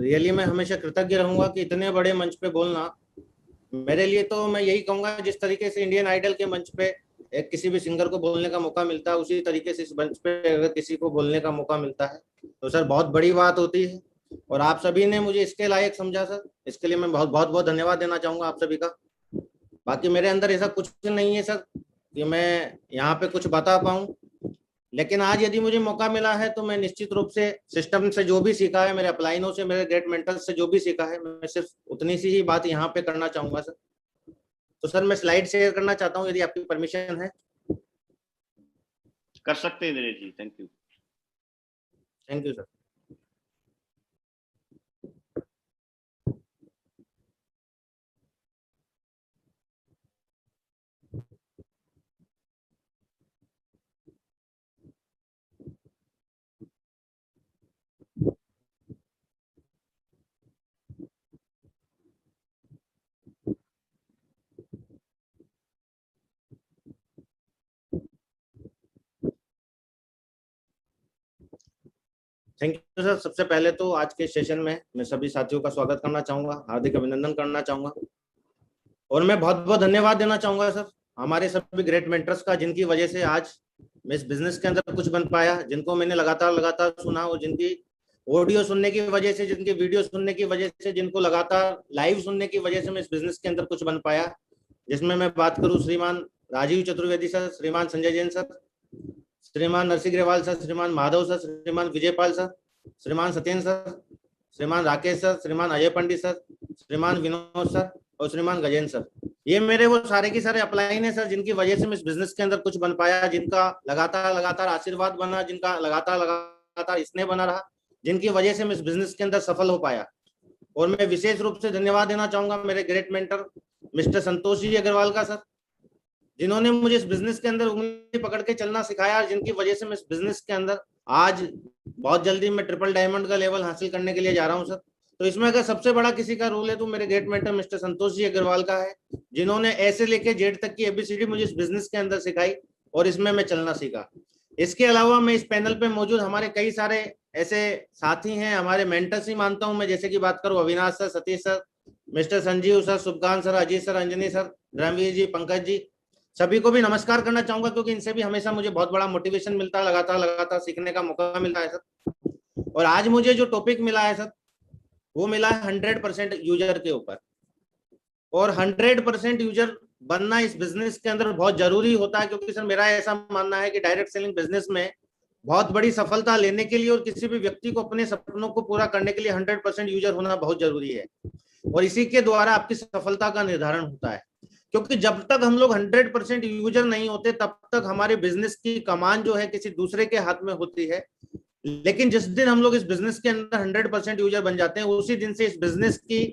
Really मैं हमेशा कृतज्ञ रहूंगा कि इतने बड़े मंच पे बोलना मेरे लिए, तो मैं यही कहूंगा जिस तरीके से इंडियन आइडल के मंच पे एक किसी भी सिंगर को बोलने का मौका मिलता है, उसी तरीके से इस मंच पे अगर किसी को बोलने का मौका मिलता है तो सर बहुत बड़ी बात होती है। और आप सभी ने मुझे इसके लायक समझा सर, इसके लिए मैं बहुत बहुत बहुत धन्यवाद देना चाहूंगा आप सभी का। बाकी मेरे अंदर ऐसा कुछ नहीं है सर कि मैं यहाँ पे कुछ बता पाऊँ, लेकिन आज यदि मुझे मौका मिला है तो मैं निश्चित रूप से सिस्टम से जो भी सीखा है, मेरे अपलाइनों से, मेरे ग्रेट मेंटर्स से जो भी सीखा है, मैं सिर्फ उतनी सी ही बात यहाँ पे करना चाहूंगा सर। तो सर मैं स्लाइड शेयर करना चाहता हूँ यदि आपकी परमिशन है। कर सकते हैं Dinesh ji, thank you. Thank you sir. Thank you sir. सबसे पहले तो आज के सेशन में मैं सभी साथियों का स्वागत करना चाहूंगा, हार्दिक अभिनंदन करना चाहूंगा, और मैं बहुत बहुत धन्यवाद देना चाहूंगा सर हमारे सभी ग्रेट मेंटर्स का, जिनकी वजह से आज मैं इस बिजनेस के अंदर कुछ बन पाया, जिनको मैंने लगातार लगातार सुना, और जिनकी ऑडियो सुनने की वजह से, जिनकी वीडियो सुनने की वजह से, जिनको लगातार लाइव सुनने की वजह से मैं इस बिजनेस के अंदर कुछ बन पाया। जिसमें मैं बात करूं श्रीमान राजीव चतुर्वेदी सर, श्रीमान संजय जैन सर, श्रीमान नरसिंह ग्रेवाल सर, श्रीमान माधव सर, श्रीमान विजयपाल सर, श्रीमान सत्येंद्र सर, श्रीमान राकेश सर, श्रीमान अजय पंडित सर, श्रीमान विनोद सर और श्रीमान गजेंद्र सर। ये मेरे वो सारे के सारे अपलाइन है सर, जिनकी वजह से मैं इस बिजनेस के अंदर कुछ बन पाया, जिनका लगातार लगातार आशीर्वाद बना, जिनका लगातार लगातार स्नेह बना रहा, जिनकी वजह से मैं इस बिजनेस के अंदर सफल हो पाया। और मैं विशेष रूप से धन्यवाद देना चाहूंगा मेरे great mentor mister Santosh ji Agarwal का सर, जिन्होंने मुझे इस बिजनेस के अंदर उंगली पकड़ के चलना सिखाया, और जिनकी वजह से मैं इस बिजनेस के अंदर आज बहुत जल्दी मैं ट्रिपल डायमंड का लेवल हासिल करने के लिए जा रहा हूं सर। तो इसमें अगर सबसे बड़ा किसी का रोल है तो मेरे great mentor mister Santosh ji Agarwal का है, जिन्होंने ऐसे लेके जेड तक की एबीसीडी मुझे इस बिजनेस के अंदर सिखाई और इसमें मैं चलना सीखा। इसके अलावा मैं इस पैनल पे मौजूद हमारे कई सारे ऐसे साथी हैं, हमारे मेंटर्स ही मानता हूं मैं, जैसे कि बात करूं Avinash sir, Satish sir, mister Sanjeev sir, Subhkant sir, Ajit sir, Anjani sir, Ranveer ji, Pankaj ji, सभी को भी नमस्कार करना चाहूंगा, क्योंकि इनसे भी हमेशा मुझे बहुत बड़ा मोटिवेशन मिलता है, लगातार लगातार सीखने का मौका मिलता है सर। और आज मुझे जो टॉपिक मिला है सर, वो मिला है 100% यूजर के ऊपर। और 100% यूजर बनना इस बिजनेस के अंदर बहुत जरूरी होता है, क्योंकि सर मेरा ऐसा मानना है कि डायरेक्ट सेलिंग बिजनेस में बहुत बड़ी सफलता लेने के लिए और किसी भी व्यक्ति को अपने सपनों को पूरा करने के लिए 100% यूजर होना बहुत जरूरी है, और इसी के द्वारा आपकी सफलता का निर्धारण होता है। क्योंकि जब तक हम लोग 100% यूजर नहीं होते, तब तक हमारे बिजनेस की कमान जो है किसी दूसरे के हाथ में होती है। लेकिन जिस दिन हम लोग इस बिजनेस के अंदर 100% यूजर बन जाते हैं, उसी दिन से इस बिजनेस की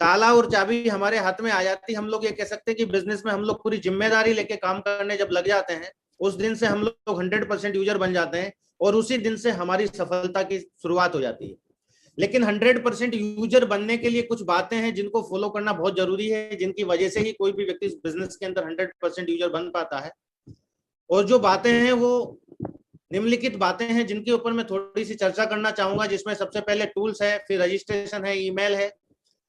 ताला और चाबी हमारे हाथ में आ जाती है। हम लोग ये कह सकते हैं कि बिजनेस में हम लोग पूरी जिम्मेदारी लेके काम करने जब लग जाते हैं, उस दिन से हम लोग 100% यूजर बन जाते हैं, और उसी दिन से हमारी सफलता की शुरुआत हो जाती है। लेकिन 100% यूजर बनने के लिए कुछ बातें हैं जिनको फॉलो करना बहुत जरूरी है, जिनकी वजह से ही कोई भी व्यक्ति इस बिजनेस के अंदर 100% यूजर बन पाता है। और जो बातें हैं वो निम्नलिखित बातें हैं, जिनके ऊपर मैं थोड़ी सी चर्चा करना चाहूंगा, जिसमें सबसे पहले टूल्स है, फिर रजिस्ट्रेशन है, ईमेल है,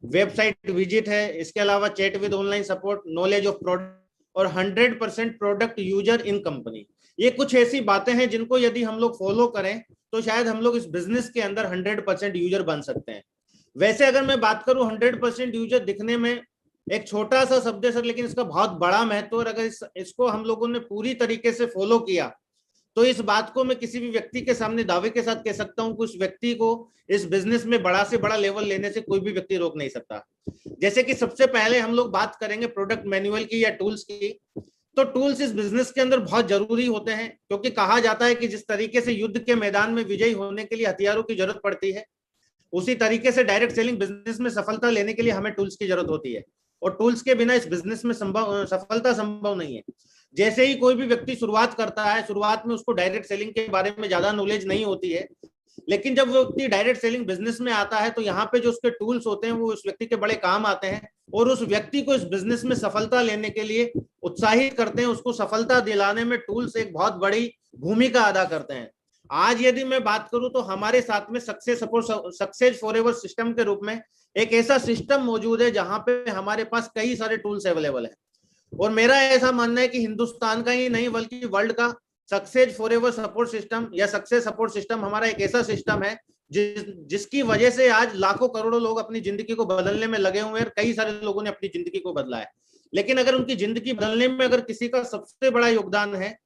वेबसाइट विजिट है, इसके अलावा chat with online support, knowledge of product और 100% प्रोडक्ट यूजर इन कंपनी। ये कुछ ऐसी बातें हैं जिनको यदि हम लोग फॉलो करें तो शायद हम लोग इस बिजनेस के अंदर 100% यूजर बन सकते हैं। वैसे अगर मैं बात करूं, 100% यूजर दिखने में एक छोटा सा शब्द है सर, लेकिन इसका बहुत बड़ा महत्व, और अगर इसको हम लोगों ने पूरी तरीके से फॉलो किया तो इस बात को मैं किसी भी व्यक्ति के सामने दावे के साथ कह सकता हूं कि उस व्यक्ति को इस बिजनेस में बड़ा से बड़ा लेवल लेने से कोई भी व्यक्ति रोक नहीं सकता। जैसे कि सबसे पहले हम लोग बात करेंगे प्रोडक्ट मैनुअल की या टूल्स की, तो टूल्स इस बिजनेस के अंदर बहुत जरूरी होते हैं, क्योंकि कहा जाता है कि जिस तरीके से युद्ध के मैदान में विजयी होने के लिए हथियारों की जरूरत पड़ती है, उसी तरीके से डायरेक्ट सेलिंग बिजनेस में सफलता लेने के लिए हमें टूल्स की जरूरत होती है, और टूल्स के बिना इस बिजनेस में सफलता संभव नहीं है। जैसे ही कोई भी व्यक्ति शुरुआत करता है, शुरुआत में उसको डायरेक्ट सेलिंग के बारे में ज्यादा नॉलेज नहीं होती है, लेकिन जब वो व्यक्ति डायरेक्ट सेलिंग बिजनेस में आता है तो यहाँ पे जो उसके टूल्स होते हैं वो उस व्यक्ति के बड़े काम आते हैं, और उस व्यक्ति को इस बिजनेस में सफलता लेने के लिए उत्साहित करते हैं, उसको सफलता दिलाने में टूल्स एक बहुत बड़ी भूमिका अदा करते हैं। आज यदि मैं बात करूं तो हमारे साथ में सक्सेस फॉरएवर सिस्टम के रूप में एक ऐसा सिस्टम मौजूद है जहां पे हमारे पास कई सारे टूल्स अवेलेबल है। और मेरा ऐसा मानना है कि हिंदुस्तान का ही नहीं बल्कि वर्ल्ड का सक्सेस फॉरएवर सपोर्ट सिस्टम या सक्सेस सपोर्ट सिस्टम हमारा एक ऐसा सिस्टम है जिसकी वजह से आज लाखों करोड़ों लोग अपनी जिंदगी को बदलने में लगे हुए हैं। कई सारे लोगों ने अपनी जिंदगी को बदला है, लेकिन अगर उनकी जिंदगी बदलने में अगर किसी का सबसे बड़ा योगदान है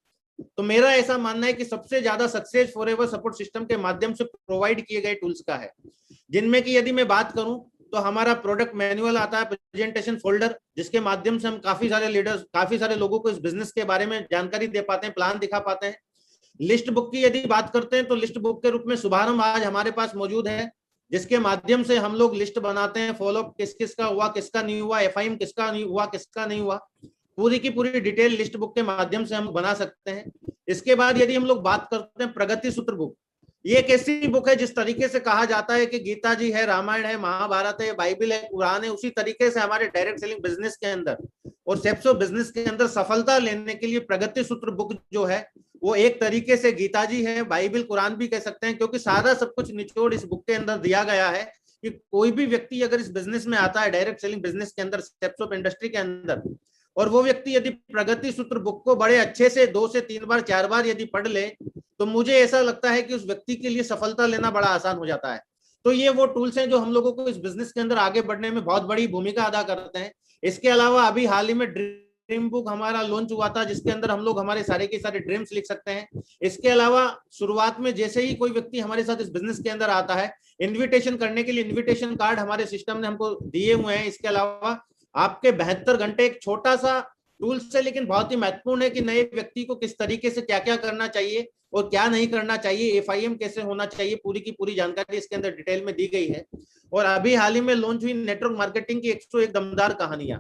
तो मेरा ऐसा मानना है कि सबसे ज्यादा सक्सेस फॉरएवर सपोर्ट सिस्टम के माध्यम से प्रोवाइड किए गए टूल्स का है। जिनमें कि यदि मैं बात करूं तो हमारा प्रोडक्ट मैनुअल आता है, प्रेजेंटेशन फोल्डर, जिसके माध्यम से हम काफी सारे लीडर्स, काफी सारे लोगों को इस बिजनेस के बारे में जानकारी दे पाते हैं, प्लान दिखा पाते हैं। लिस्ट बुक की यदि बात करते हैं तो लिस्ट बुक के रूप में शुभारंभ आज हमारे पास मौजूद है, जिसके माध्यम से हम लोग लिस्ट बनाते हैं, फॉलोअप किस किस का हुआ, किसका नहीं हुआ, एफआईएम किसका नहीं हुआ, किसका नहीं हुआ, पूरी की पूरी डिटेल लिस्ट बुक के माध्यम से हम बना सकते हैं। इसके बाद यदि हम लोग बात करते हैं प्रगति सूत्र बुक, ये एक ऐसी बुक है जिस तरीके से कहा जाता है कि गीता जी है, रामायण है, महाभारत है, बाइबल है, कुरान है, उसी तरीके से हमारे डायरेक्ट सेलिंग बिजनेस के अंदर और सेप्सो बिजनेस के अंदर सफलता लेने के लिए प्रगति सूत्र बुक जो है वो एक तरीके से गीता जी है, बाइबल, कुरान भी कह सकते हैं, क्योंकि सारा सब कुछ निचोड़ इस बुक के अंदर दिया गया है कि कोई भी व्यक्ति अगर इस बिजनेस में आता है, डायरेक्ट सेलिंग बिजनेस के अंदर, सेप्सो इंडस्ट्री के अंदर, और वो व्यक्ति यदि प्रगति सूत्र बुक को बड़े अच्छे से 2 से 3 बार 4 बार यदि पढ़ ले तो मुझे ऐसा लगता है कि उस व्यक्ति के लिए सफलता लेना बड़ा आसान हो जाता है। तो ये वो टूल्स हैं जो हम लोगों को इस बिजनेस के अंदर आगे बढ़ने में बहुत बड़ी भूमिका अदा करते हैं। इसके अलावा अभी हाल ही में ड्रीम बुक हमारा लॉन्च हुआ था, जिसके अंदर हम लोग हमारे सारे के सारे ड्रीम्स लिख सकते हैं। इसके अलावा शुरुआत में जैसे ही कोई व्यक्ति हमारे साथ इस बिजनेस के अंदर आता है, इन्विटेशन करने के लिए इन्विटेशन कार्ड हमारे सिस्टम ने हमको दिए हुए हैं। इसके अलावा आपके 72 घंटे, एक छोटा सा टूल्स है लेकिन बहुत ही महत्वपूर्ण है कि नए व्यक्ति को किस तरीके से क्या क्या करना चाहिए और क्या नहीं करना चाहिए, एफआईएम कैसे होना चाहिए, पूरी की पूरी जानकारी इसके अंदर डिटेल में दी गई है। और अभी हाल ही में लॉन्च हुई नेटवर्क मार्केटिंग की 101 दमदार कहानियां,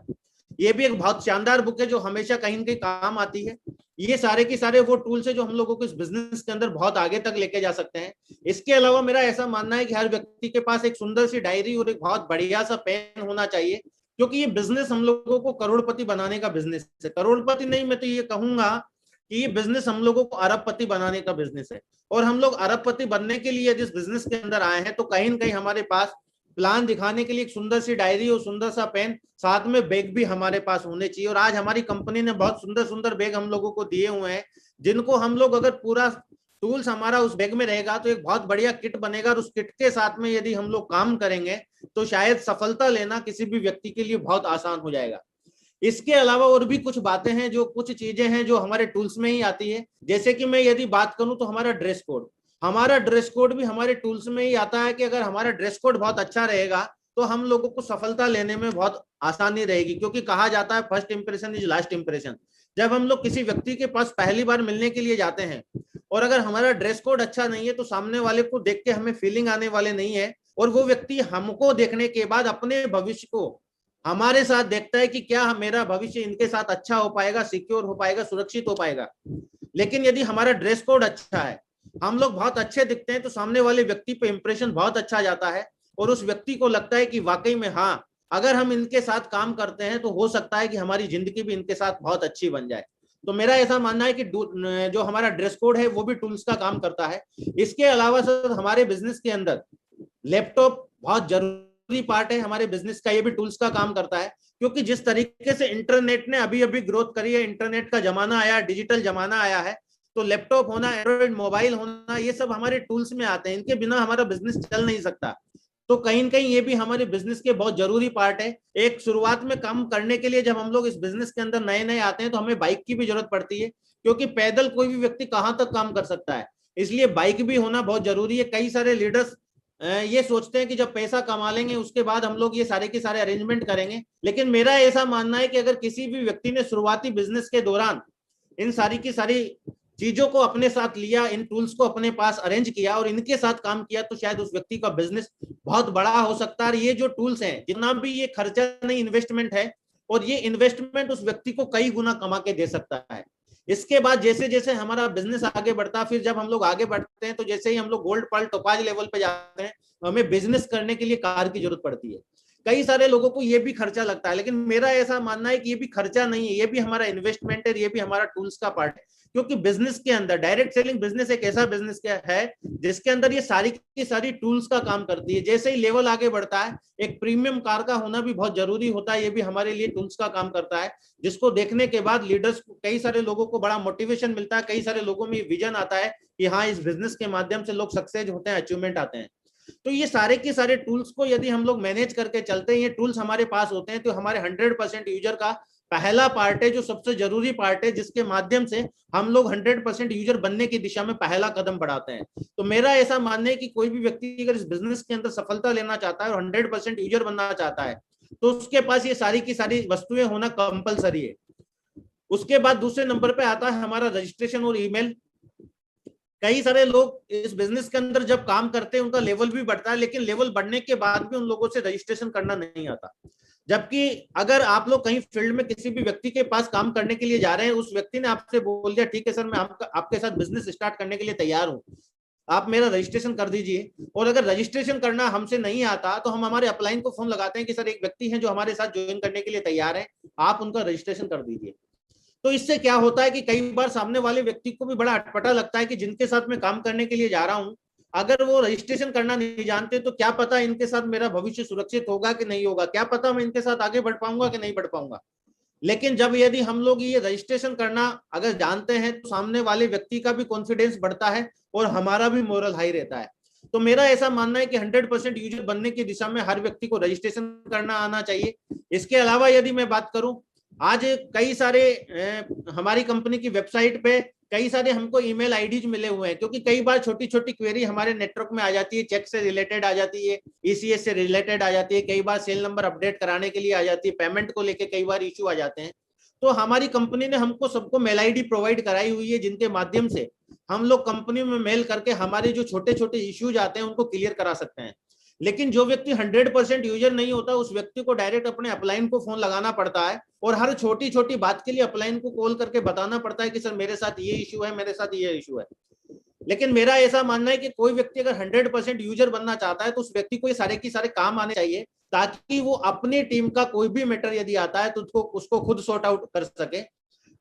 ये भी एक बहुत शानदार बुक है जो हमेशा कहीं न कहीं काम आती है। ये सारे के सारे वो टूल्स है जो हम लोगों को इस बिजनेस के अंदर बहुत आगे तक लेके जा सकते हैं। इसके अलावा मेरा ऐसा मानना है कि हर व्यक्ति के पास एक सुंदर सी डायरी और एक बहुत बढ़िया सा पेन होना चाहिए, क्योंकि ये बिजनेस हम लोगों को करोड़पति बनाने का बिजनेस है। करोड़पति नहीं, मैं तो ये कहूंगा कि ये बिजनेस हम लोगों को अरबपति बनाने का बिजनेस है। और हम लोग अरबपति बनने के लिए जिस बिजनेस के अंदर आए हैं तो कहीं ना कहीं हमारे पास प्लान दिखाने के लिए एक सुंदर सी डायरी और सुंदर सा पेन, साथ में बैग भी हमारे पास होने चाहिए। और आज हमारी कंपनी ने बहुत सुंदर सुंदर बैग हम लोगों को दिए हुए हैं, जिनको हम लोग अगर पूरा टूल्स हमारा उस बैग में रहेगा तो एक बहुत बढ़िया किट बनेगा। और उस किट के साथ में यदि हम लोग काम करेंगे तो शायद सफलता लेना किसी भी व्यक्ति के लिए बहुत आसान हो जाएगा। इसके अलावा और भी कुछ बातें हैं, जो कुछ चीजें हैं जो हमारे टूल्स में ही आती है। जैसे कि मैं यदि बात करूं तो हमारा ड्रेस कोड भी हमारे टूल्स में ही आता है कि अगर हमारा ड्रेस कोड बहुत अच्छा रहेगा तो हम लोगों को सफलता लेने में बहुत आसानी रहेगी, क्योंकि कहा जाता है first impression is last impression. जब हम लोग किसी व्यक्ति के पास पहली बार मिलने के लिए जाते हैं और अगर हमारा ड्रेस कोड अच्छा नहीं है तो सामने वाले को देख के हमें फीलिंग आने वाले नहीं है, और वो व्यक्ति हमको देखने के बाद अपने भविष्य को हमारे साथ देखता है कि क्या मेरा भविष्य इनके साथ अच्छा हो पाएगा, सिक्योर हो पाएगा, सुरक्षित हो पाएगा। लेकिन यदि हमारा ड्रेस कोड अच्छा है, हम लोग बहुत अच्छे दिखते हैं, तो सामने वाले व्यक्ति पे इंप्रेशन बहुत अच्छा जाता है और उस व्यक्ति को लगता है कि वाकई में हाँ, अगर हम इनके साथ काम करते हैं तो हो सकता है कि हमारी जिंदगी भी इनके साथ बहुत अच्छी बन जाए। तो मेरा ऐसा मानना है कि जो हमारा ड्रेस कोड है वो भी टूल्स का काम करता है। इसके अलावा सर हमारे बिजनेस के अंदर लैपटॉप बहुत जरूरी पार्ट है हमारे बिजनेस का, ये भी टूल्स का काम करता है। क्योंकि जिस तरीके से इंटरनेट ने अभी अभी ग्रोथ करी है, इंटरनेट का जमाना आया, डिजिटल जमाना आया है, तो लैपटॉप होना, एंड्रॉइड मोबाइल होना, ये सब हमारे टूल्स में आते हैं। इनके बिना हमारा बिजनेस चल नहीं सकता। तो कहीं न कहीं ये भी हमारे बिजनेस के बहुत जरूरी पार्ट है। एक शुरुआत में काम करने के लिए जब हम लोग इस बिजनेस के अंदर नए नए आते हैं तो हमें बाइक की भी जरूरत पड़ती है, क्योंकि पैदल कोई भी व्यक्ति कहाँ तक काम कर सकता है, इसलिए बाइक भी होना बहुत जरूरी है। कई सारे लीडर्स ये सोचते हैं कि जब पैसा कमा लेंगे उसके बाद हम लोग ये सारे के सारे अरेंजमेंट करेंगे, लेकिन मेरा ऐसा मानना है कि अगर किसी भी व्यक्ति ने शुरुआती बिजनेस के दौरान इन सारी की सारी चीजों को अपने साथ लिया, इन टूल्स को अपने पास अरेंज किया और इनके साथ काम किया, तो शायद उस व्यक्ति का बिजनेस बहुत बड़ा हो सकता है। ये जो टूल्स हैं, जितना भी ये खर्चा नहीं, इन्वेस्टमेंट है, और ये इन्वेस्टमेंट उस व्यक्ति को कई गुना कमा के दे सकता है। इसके बाद जैसे जैसे हमारा बिजनेस आगे बढ़ता है, फिर जब हम लोग आगे बढ़ते हैं तो जैसे ही हम लोग गोल्ड पर्ल टोपाज लेवल पे जाते हैं, हमें बिजनेस करने के लिए कार की जरूरत पड़ती है। कई सारे लोगों को ये भी खर्चा लगता है, लेकिन मेरा ऐसा मानना है कि ये भी खर्चा नहीं है, ये भी हमारा इन्वेस्टमेंट है, ये भी हमारा टूल्स का पार्ट है। क्योंकि बिजनेस के अंदर डायरेक्ट सेलिंग बिजनेस एक ऐसा बिजनेस है जिसके अंदर ये सारी की सारी टूल्स का काम करती है। जैसे ही लेवल आगे बढ़ता है, एक प्रीमियम कार का होना भी बहुत जरूरी होता है, ये भी हमारे लिए टूल्स का काम करता है, जिसको देखने के बाद लीडर्स को, कई सारे लोगों को बड़ा मोटिवेशन मिलता है, कई सारे लोगों में विजन आता है कि हाँ, इस बिजनेस के माध्यम से लोग सक्सेस होते हैं, अचीवमेंट आते हैं। तो ये सारे के सारे टूल्स को यदि हम लोग मैनेज करके चलते हैं, ये टूल्स हमारे पास होते हैं, तो हमारे 100% यूजर का पहला पार्ट है, जो सबसे जरूरी पार्ट है, जिसके माध्यम से हम लोग 100% यूजर बनने की दिशा में पहला कदम बढ़ाते हैं। तो मेरा ऐसा मानना है कि कोई भी व्यक्ति अगर इस बिजनेस के अंदर सफलता लेना चाहता है और 100% यूजर बनना चाहता है, तो उसके पास ये सारी की सारी वस्तुएं होना कंपलसरी है। उसके बाद दूसरे नंबर पे आता है हमारा रजिस्ट्रेशन और ईमेल। कई सारे लोग इस बिजनेस के अंदर जब काम करते हैं, उनका लेवल भी बढ़ता है, लेकिन लेवल बढ़ने के बाद भी उन लोगों से रजिस्ट्रेशन करना नहीं आता। जबकि अगर आप लोग कहीं फील्ड में किसी भी व्यक्ति के पास काम करने के लिए जा रहे हैं, उस व्यक्ति ने आपसे बोल दिया ठीक है सर, मैं आपके साथ बिजनेस स्टार्ट करने के लिए तैयार हूं, आप मेरा रजिस्ट्रेशन कर दीजिए। और अगर रजिस्ट्रेशन करना हमसे नहीं आता, तो हम हमारे अपलाइन को फोन लगाते हैं कि सर, एक व्यक्ति है जो हमारे साथ ज्वाइन करने के लिए तैयार है, आप उनका रजिस्ट्रेशन कर दीजिए। तो इससे क्या होता है कि कई बार सामने वाले व्यक्ति को भी बड़ा अटपटा लगता है कि जिनके साथ मैं काम करने के लिए जा रहा हूं, अगर वो रजिस्ट्रेशन करना नहीं जानते, तो क्या पता इनके साथ मेरा भविष्य सुरक्षित होगा कि नहीं होगा, क्या पता मैं इनके साथ आगे बढ़ पाऊंगा कि नहीं बढ़ पाऊंगा। लेकिन जब यदि हम लोग ये रजिस्ट्रेशन करना अगर जानते हैं, तो सामने वाले व्यक्ति का भी कॉन्फिडेंस बढ़ता है और हमारा भी मोरल हाई रहता है। तो मेरा ऐसा मानना है कि 100% यूजर बनने की दिशा में हर व्यक्ति को रजिस्ट्रेशन करना आना चाहिए। इसके अलावा यदि मैं बात करूं, आज कई सारे हमारी कंपनी की वेबसाइट पे कई सारे हमको ईमेल आईडीज मिले हुए हैं, क्योंकि कई बार छोटी छोटी क्वेरी हमारे नेटवर्क में आ जाती है, चेक से रिलेटेड आ जाती है, ईसीएस से रिलेटेड आ जाती है, कई बार सेल नंबर अपडेट कराने के लिए आ जाती है, पेमेंट को लेके कई बार इश्यू आ जाते हैं। तो हमारी कंपनी ने हमको सबको मेल आईडी प्रोवाइड कराई हुई है, जिनके माध्यम से हम लोग कंपनी में मेल करके हमारे जो छोटे छोटे इश्यूज आते हैं उनको क्लियर करा सकते हैं। लेकिन जो व्यक्ति 100% यूजर नहीं होता, उस व्यक्ति को डायरेक्ट अपने अपलाइन को फोन लगाना पड़ता है और हर छोटी छोटी बात के लिए अपलाइन को कॉल करके बताना पड़ता है कि सर, मेरे साथ ये इशू है, मेरे साथ ये इशू है। लेकिन मेरा ऐसा मानना है कि कोई व्यक्ति अगर 100% यूजर बनना चाहता है, तो उस व्यक्ति को ये सारे की सारे काम आने चाहिए, ताकि वो अपनी टीम का कोई भी मैटर यदि आता है तो उसको खुद सॉर्ट आउट कर सके।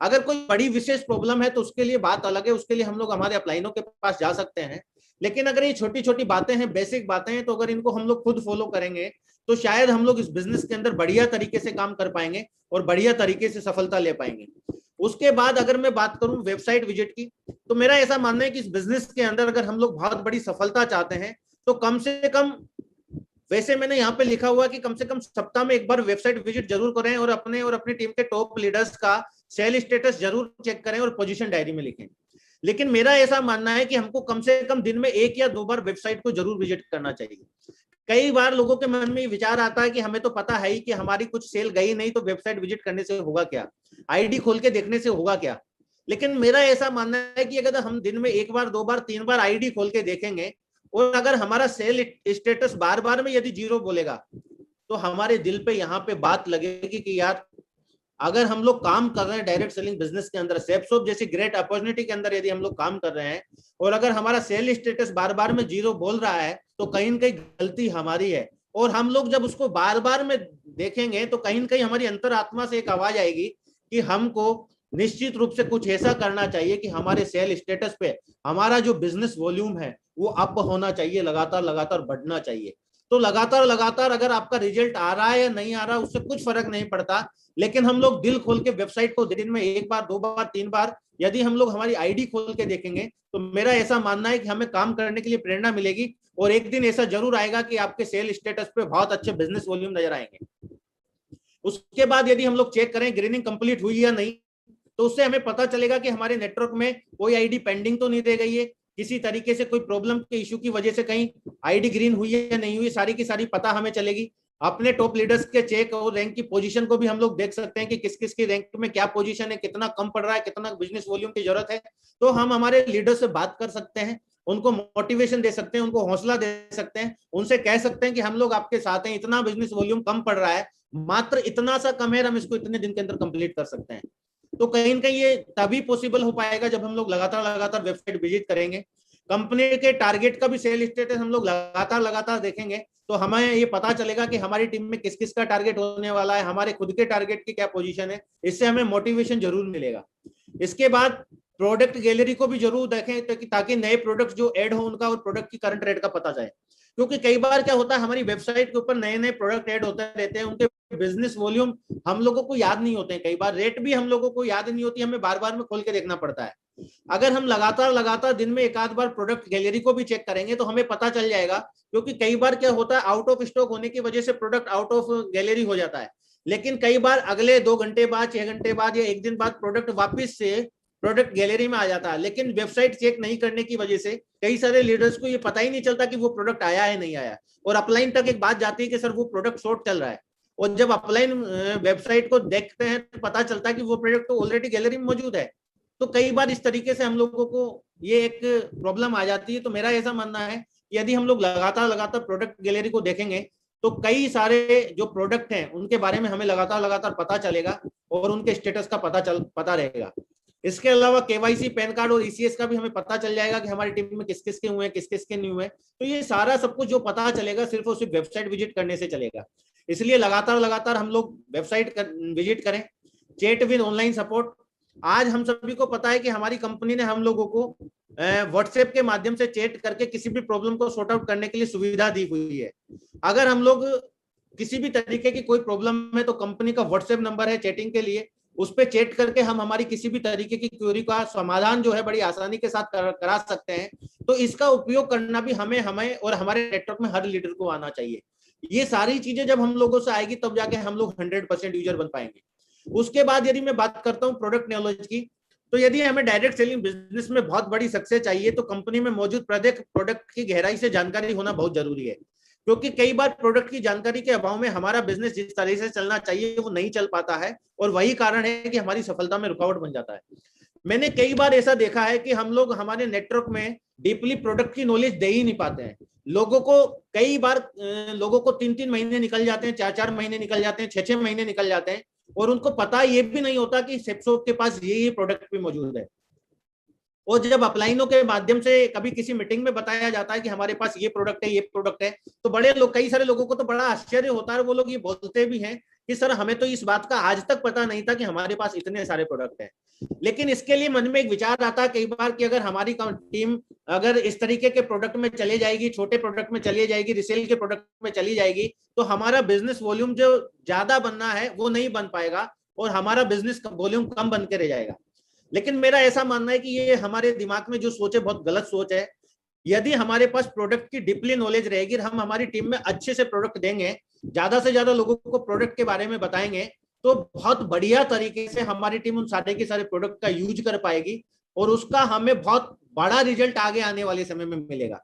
अगर कोई बड़ी विशेष प्रॉब्लम है तो उसके लिए बात अलग है, उसके लिए हम लोग हमारे अपलाइनों के पास जा सकते हैं। लेकिन अगर ये छोटी छोटी बातें हैं, बेसिक बातें हैं, तो अगर इनको हम लोग खुद फॉलो करेंगे, तो शायद हम लोग इस बिजनेस के अंदर बढ़िया तरीके से काम कर पाएंगे और बढ़िया तरीके से सफलता ले पाएंगे। उसके बाद अगर मैं बात करूं वेबसाइट विजिट की, तो मेरा ऐसा मानना है कि इस बिजनेस के अंदर अगर हम लोग बहुत बड़ी सफलता चाहते हैं, तो कम से कम, वैसे मैंने यहाँ पे लिखा हुआ कि कम से कम सप्ताह में एक बार वेबसाइट विजिट जरूर करें और अपनी टीम के टॉप लीडर्स का सेल स्टेटस जरूर चेक करें और पोजीशन डायरी में लिखें। लेकिन मेरा ऐसा मानना है कि हमको कम से कम दिन में 1 या 2 बार वेबसाइट को जरूर विजिट करना चाहिए। कई बार लोगों के मन में विचार आता है कि हमें तो पता है ही कि हमारी कुछ सेल गई नहीं, तो वेबसाइट विजिट करने से होगा क्या, आईडी खोल के देखने से होगा क्या। लेकिन मेरा ऐसा मानना है कि अगर हम दिन में 1 बार 2 बार 3 बार आईडी खोल के देखेंगे, और अगर हमारा सेल स्टेटस बार बार में यदि 0 बोलेगा, तो हमारे दिल पे यहाँ पे बात लगेगी कि यार, अगर हम लोग काम कर रहे हैं डायरेक्ट सेलिंग बिजनेस के अंदर, सेप्सोप जैसी ग्रेट अपॉर्चुनिटी के अंदर यदि हम लोग काम कर रहे हैं, और अगर हमारा सेल स्टेटस बार बार में 0 बोल रहा है, तो कहीं न कहीं गलती हमारी है। और हम लोग जब उसको बार बार में देखेंगे, तो कहीं न कहीं हमारी अंतरात्मा से एक आवाज आएगी कि हमको निश्चित रूप से कुछ ऐसा करना चाहिए कि हमारे सेल स्टेटस पे हमारा जो बिजनेस वॉल्यूम है वो अप होना चाहिए, लगातार लगातार बढ़ना चाहिए। तो लगातार लगातार अगर आपका रिजल्ट आ रहा है या नहीं आ रहा, उससे कुछ फर्क नहीं पड़ता। लेकिन हम लोग दिल खोल के वेबसाइट को दिन में 1 बार 2 बार 3 बार यदि हम लोग हमारी आईडी खोल के देखेंगे, तो मेरा ऐसा मानना है कि हमें काम करने के लिए प्रेरणा मिलेगी, और एक दिन ऐसा जरूर आएगा कि आपके सेल स्टेटस पे बहुत अच्छे बिजनेस वॉल्यूम नजर आएंगे। उसके बाद यदि हम लोग चेक करें ग्रीनिंग कंप्लीट हुई या नहीं, तो उससे हमें पता चलेगा कि हमारे नेटवर्क में कोई आईडी पेंडिंग तो नहीं दे गई है, किसी तरीके से कोई प्रॉब्लम के इश्यू की वजह से कहीं आईडी ग्रीन हुई है या नहीं हुई, सारी की सारी पता हमें चलेगी। अपने टॉप लीडर्स के चेक और रैंक की पोजीशन को भी हम लोग देख सकते हैं कि किस किस की रैंक में क्या पोजीशन है, कितना कम पड़ रहा है, कितना बिजनेस वॉल्यूम की जरूरत है। तो हम हमारे लीडर से बात कर सकते हैं, उनको मोटिवेशन दे सकते हैं, उनको हौसला दे सकते हैं, उनसे कह सकते हैं कि हम लोग आपके साथ हैं, इतना बिजनेस वॉल्यूम कम पड़ रहा है, मात्र इतना सा कम है, हम इसको इतने दिन के अंदर कंप्लीट कर सकते हैं। तो कहीं ना कहीं ये तभी पॉसिबल हो पाएगा जब हम लोग लगातार लगातार वेबसाइट विजिट करेंगे। कंपनी के टारगेट का भी सेल स्टेटस हम लोग लगातार लगातार देखेंगे, तो हमें ये पता चलेगा कि हमारी टीम में किस किस का टारगेट होने वाला है, हमारे खुद के टारगेट की क्या पोजीशन है। इससे हमें मोटिवेशन जरूर मिलेगा। इसके बाद प्रोडक्ट गैलरी को भी जरूर देखें ताकि नए प्रोडक्ट जो ऐड हो उनका और प्रोडक्ट की करंट रेट का पता जाए। क्योंकि कई बार क्या होता है, हमारी वेबसाइट के ऊपर नए नए प्रोडक्ट ऐड होते रहते हैं, उनके बिजनेस वॉल्यूम हम लोगों को याद नहीं होते हैं, कई बार रेट भी हम लोगों को याद नहीं होती, हमें बार बार में खोल के देखना पड़ता है। अगर हम लगातार दिन में एक आध बार प्रोडक्ट गैलरी को भी चेक करेंगे तो हमें पता चल जाएगा। क्योंकि कई बार क्या होता है, आउट ऑफ स्टॉक होने की वजह से प्रोडक्ट आउट ऑफ गैलरी हो जाता है, लेकिन कई बार अगले 2 घंटे बाद, 6 घंटे बाद या 1 दिन बाद प्रोडक्ट वापस से प्रोडक्ट गैलरी में आ जाता है। लेकिन वेबसाइट चेक नहीं करने की वजह से कई सारे लीडर्स को ये पता ही नहीं चलता कि वो प्रोडक्ट आया है नहीं आया, और अपलाइन तक एक बात जाती है कि सर वो प्रोडक्ट शॉर्ट चल रहा है, और जब अपलाइन वेबसाइट को देखते हैं तो पता चलता है कि वो प्रोडक्ट तो ऑलरेडी गैलरी में मौजूद है। तो कई बार इस तरीके से हम लोगों को ये एक प्रॉब्लम आ जाती है। तो मेरा ऐसा मानना है कि यदि हम लोग लगातार प्रोडक्ट गैलरी को देखेंगे तो कई सारे जो प्रोडक्ट हैं उनके बारे में हमें लगातार पता चलेगा और उनके स्टेटस का पता रहेगा। इसके अलावा केवाईसी, पैन कार्ड और ईसीएस का भी हमें पता चल जाएगा कि हमारी टीम में किस किस के हुए हैं, किस किस के नहीं हुए। तो ये सारा सब कुछ जो पता चलेगा सिर्फ और सिर्फ वेबसाइट विजिट करने से चलेगा। इसलिए लगातार हम लोग वेबसाइट विजिट करें। चैट विद ऑनलाइन सपोर्ट, आज हम सभी को पता है कि हमारी कंपनी ने हम लोगों को व्हाट्सएप के माध्यम से चैट करके किसी भी प्रॉब्लम को सॉर्ट आउट करने के लिए सुविधा दी हुई है। अगर हम लोग किसी भी तरीके की कोई प्रॉब्लम है तो कंपनी का व्हाट्सएप नंबर है चैटिंग के लिए, उस पर चैट करके हम हमारी किसी भी तरीके की क्वेरी का समाधान जो है बड़ी आसानी के साथ करा सकते हैं। तो इसका उपयोग करना भी हमें और हमारे नेटवर्क में हर लीडर को आना चाहिए। ये सारी चीजें जब हम लोगों से आएगी तब जाके हम लोग 100% यूजर बन पाएंगे। उसके बाद यदि मैं बात करता हूं प्रोडक्ट नॉलेज की, तो यदि हमें डायरेक्ट सेलिंग बिजनेस में बहुत बड़ी सक्सेस चाहिए तो कंपनी में मौजूद प्रत्येक प्रोडक्ट की गहराई से जानकारी होना बहुत जरूरी है। क्योंकि कई बार प्रोडक्ट की जानकारी के अभाव में हमारा बिजनेस जिस तरह से चलना चाहिए वो नहीं चल पाता है, और वही कारण है कि हमारी सफलता में रुकावट बन जाता है। मैंने कई बार ऐसा देखा है कि हम लोग हमारे नेटवर्क में डीपली प्रोडक्ट की नॉलेज दे ही नहीं पाते हैं। लोगों को कई बार लोगों को 3-3 महीने निकल जाते हैं, 4-4 महीने निकल जाते हैं, 6-6 महीने निकल जाते हैं, और उनको पता ये भी नहीं होता कि सेप्सो के पास ये प्रोडक्ट भी मौजूद है। और जब अपलाइनों के माध्यम से कभी किसी मीटिंग में बताया जाता है कि हमारे पास ये प्रोडक्ट है, ये प्रोडक्ट है, तो बड़े लोग, कई सारे लोगों को तो बड़ा आश्चर्य होता है। वो लोग ये बोलते भी हैं कि सर हमें तो इस बात का आज तक पता नहीं था कि हमारे पास इतने सारे प्रोडक्ट हैं। लेकिन इसके लिए मन में एक विचार आता है कई बार कि अगर हमारी टीम अगर इस तरीके के प्रोडक्ट में चले जाएगी, छोटे प्रोडक्ट में चली जाएगी, रिसेल के प्रोडक्ट में चली जाएगी, तो हमारा बिजनेस वॉल्यूम जो ज्यादा बनना है वो नहीं बन पाएगा और हमारा बिजनेस वॉल्यूम कम बन के रह जाएगा। लेकिन मेरा ऐसा मानना है कि ये हमारे दिमाग में जो सोच है बहुत गलत सोच है। यदि हमारे पास प्रोडक्ट की डीपली नॉलेज रहेगी, हम हमारी टीम में अच्छे से प्रोडक्ट देंगे, ज्यादा से ज्यादा लोगों को प्रोडक्ट के बारे में बताएंगे, तो बहुत बढ़िया तरीके से हमारी टीम उन सारे के सारे प्रोडक्ट का यूज कर पाएगी और उसका हमें बहुत बड़ा रिजल्ट आगे आने वाले समय में मिलेगा।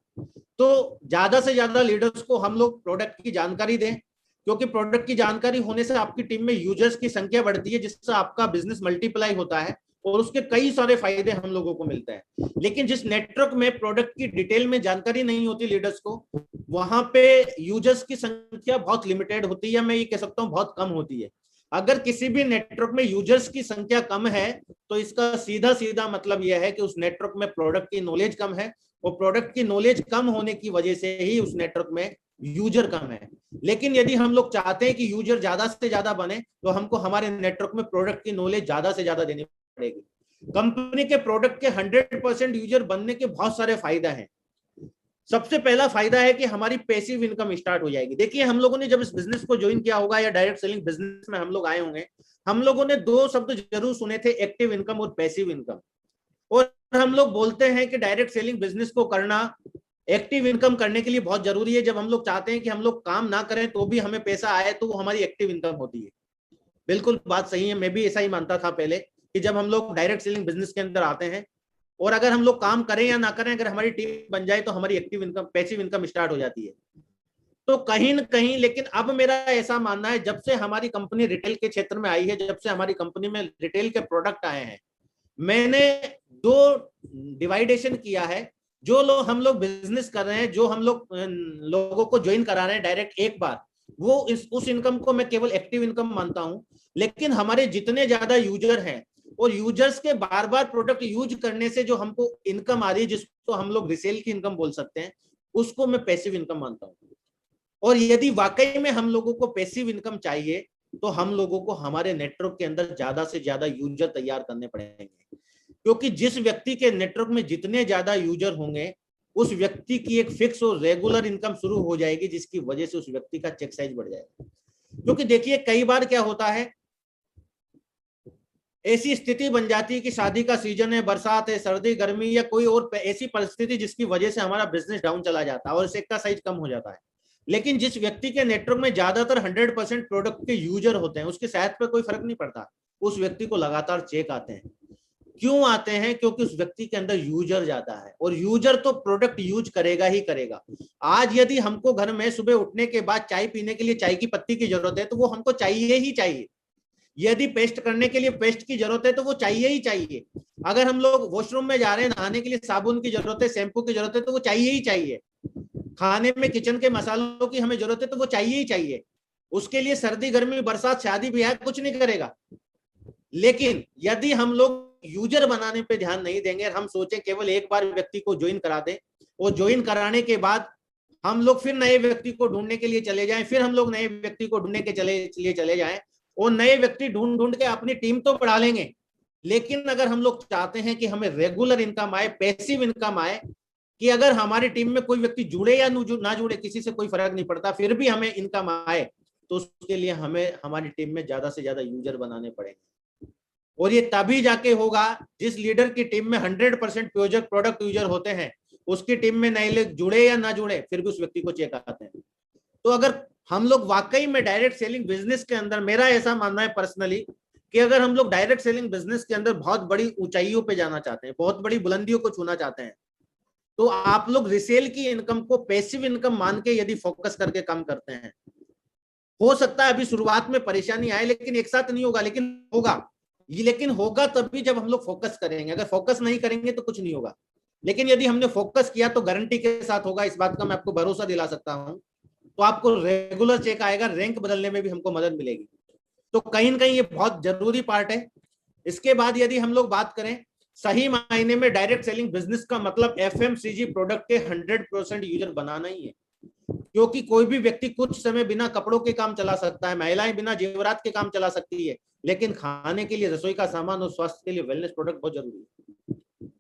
तो ज्यादा से ज्यादा लीडर्स को हम लोग प्रोडक्ट की जानकारी दें, क्योंकि प्रोडक्ट की जानकारी होने से आपकी टीम में यूजर्स की संख्या बढ़ती है, जिससे आपका बिजनेस मल्टीप्लाई होता है और उसके कई सारे फायदे हम लोगों को मिलते हैं। लेकिन जिस नेटवर्क में प्रोडक्ट की डिटेल में जानकारी नहीं होती लीडर्स को, वहां पे यूजर्स की संख्या बहुत लिमिटेड होती है, मैं ये कह सकता हूं बहुत कम होती है। अगर किसी भी नेटवर्क में यूजर्स की संख्या कम है तो इसका सीधा सीधा मतलब यह है कि उस नेटवर्क में प्रोडक्ट की नॉलेज कम है, और प्रोडक्ट की नॉलेज कम होने की वजह से ही उस नेटवर्क में यूजर कम है। लेकिन यदि हम लोग चाहते हैं कि यूजर ज्यादा से ज्यादा बने तो हमको हमारे नेटवर्क में प्रोडक्ट की नॉलेज ज्यादा से ज्यादा देनी पड़ेगी। कंपनी के प्रोडक्ट के 100% यूजर बनने के बहुत सारे फायदा हैं। सबसे पहला फायदा है कि हमारी पैसिव इनकम स्टार्ट हो जाएगी। देखिए, हम लोगों ने जब इस बिजनेस को ज्वाइन किया होगा या डायरेक्ट सेलिंग बिजनेस में हम लोग आए होंगे, हम लोगों ने 2 शब्द जरूर सुने थे, एक्टिव इनकम और पैसिव इनकम। और हम लोग बोलते हैं कि डायरेक्ट सेलिंग बिजनेस को करना, एक्टिव इनकम करने के लिए बहुत जरूरी है। जब हम लोग चाहते हैं कि हम लोग काम ना करें तो भी हमें पैसा आए, तो वो हमारी एक्टिव इनकम होती है। बिल्कुल बात सही है, मैं भी ऐसा ही मानता था पहले कि जब हम लोग डायरेक्ट सेलिंग बिजनेस के अंदर आते हैं और अगर हम लोग काम करें या ना करें, अगर हमारी टीम बन जाए तो हमारी active income, passive income start हो जाती है। तो कहीं न कहीं, लेकिन अब मेरा ऐसा मानना है, जब से हमारी कंपनी रिटेल के क्षेत्र में आई है, जब से हमारी कंपनी में रिटेल के प्रोडक्ट आए हैं, मैंने 2 डिवाइडेशन किया है। जो लोग हम लोग बिजनेस कर रहे हैं, जो हम लोग लोगों को ज्वाइन करा रहे हैं डायरेक्ट एक बार, वो उस इनकम को मैं केवल एक्टिव इनकम मानता हूं। लेकिन हमारे जितने ज्यादा यूजर हैं और यूजर्स के बार बार प्रोडक्ट यूज करने से जो हमको इनकम आ रही है, जिसको हम लोग रिसेल की इनकम बोल सकते हैं, उसको मैं पैसिव इनकम मानता हूं। और यदि वाकई में हम लोगों को पैसिव इनकम चाहिए तो हम लोगों को हमारे नेटवर्क के अंदर ज्यादा से ज्यादा यूजर तैयार करने पड़ेंगे, क्योंकि जिस व्यक्ति के नेटवर्क में जितने ज्यादा यूजर होंगे उस व्यक्ति की एक फिक्स और रेगुलर इनकम शुरू हो जाएगी, जिसकी वजह से उस व्यक्ति का चेक साइज बढ़ जाएगा। क्योंकि देखिए कई बार क्या होता है, ऐसी स्थिति बन जाती है कि शादी का सीजन है, बरसात है, सर्दी गर्मी या कोई और ऐसी परिस्थिति जिसकी वजह से हमारा बिजनेस डाउन चला जाता है और चेक का साइज कम हो जाता है। लेकिन जिस व्यक्ति के नेटवर्क में ज्यादातर 100% प्रोडक्ट के यूजर होते हैं, उसके सेहत पर कोई फर्क नहीं पड़ता, उस व्यक्ति को लगातार चेक आते हैं। क्यों आते हैं? क्योंकि उस व्यक्ति के अंदर यूजर ज्यादा है, और यूजर तो प्रोडक्ट यूज करेगा ही करेगा। आज यदि हमको घर में सुबह उठने के बाद चाय पीने के लिए चाय की पत्ती की जरूरत है तो वो हमको चाहिए ही चाहिए। यदि पेस्ट करने के लिए पेस्ट की जरूरत है तो वो चाहिए ही चाहिए। अगर हम लोग वॉशरूम में जा रहे हैं, नहाने के लिए साबुन की जरूरत है, शैम्पू की जरूरत है, तो वो चाहिए ही चाहिए। खाने में किचन के मसालों की हमें जरूरत है तो वो चाहिए ही चाहिए। उसके लिए सर्दी गर्मी बरसात शादी ब्याह कुछ नहीं करेगा। लेकिन यदि हम लोग यूजर बनाने पे ध्यान नहीं देंगे, हम सोचे केवल एक बार व्यक्ति को ज्वाइन करा दें, और ज्वाइन कराने के बाद हम लोग फिर नए व्यक्ति को ढूंढने के लिए चले जाएं, फिर हम लोग नए व्यक्ति को ढूंढने के लिए चले जाएं, और नए व्यक्ति ढूंढ ढूंढ के अपनी टीम तो बढ़ा लेंगे। लेकिन अगर हम लोग चाहते हैं कि हमें रेगुलर इनकम आए, पैसिव इनकम आए, कि अगर हमारी टीम में कोई व्यक्ति जुड़े या ना जुड़े, किसी से कोई फर्क नहीं पड़ता, फिर भी हमें इनकम आए, तो उसके लिए हमें हमारी टीम में ज्यादा से ज्यादा यूजर बनाने पड़ेंगे। और ये तभी जाके होगा जिस लीडर की टीम में 100% प्रोडक्ट यूजर होते हैं, उसकी टीम में नए लोग जुड़े या ना जुड़े, फिर भी उस व्यक्ति को चेक आते हैं। तो अगर हम लोग वाकई में डायरेक्ट सेलिंग बिजनेस के अंदर, मेरा ऐसा मानना है पर्सनली कि अगर हम लोग डायरेक्ट सेलिंग बिजनेस के अंदर बहुत बड़ी ऊंचाइयों पे जाना चाहते हैं, बहुत बड़ी बुलंदियों को छूना चाहते हैं, तो आप लोग रिसेल की इनकम को पैसिव इनकम मान के यदि फोकस करके काम करते हैं, हो सकता है अभी शुरुआत में परेशानी आए, लेकिन एक साथ नहीं होगा, लेकिन होगा। लेकिन होगा तभी जब हम लोग फोकस करेंगे। अगर फोकस नहीं करेंगे तो कुछ नहीं होगा। लेकिन यदि हमने फोकस किया तो गारंटी के साथ होगा, इस बात का मैं आपको भरोसा दिला सकता हूं। तो आपको रेगुलर चेक आएगा, रैंक बदलने में भी हमको मदद मिलेगी। तो कहीं ना कहीं ये बहुत जरूरी पार्ट है। इसके बाद यदि हम लोग बात करें, सही मायने में डायरेक्ट सेलिंग बिजनेस का मतलब एफएमसीजी प्रोडक्ट के 100% यूजर बनाना ही है। क्योंकि कोई भी व्यक्ति कुछ समय बिना कपड़ों के काम चला सकता है, महिलाएं बिना जेवरात के काम चला सकती है, लेकिन खाने के लिए रसोई का सामान और स्वास्थ्य के लिए वेलनेस प्रोडक्ट बहुत जरूरी है।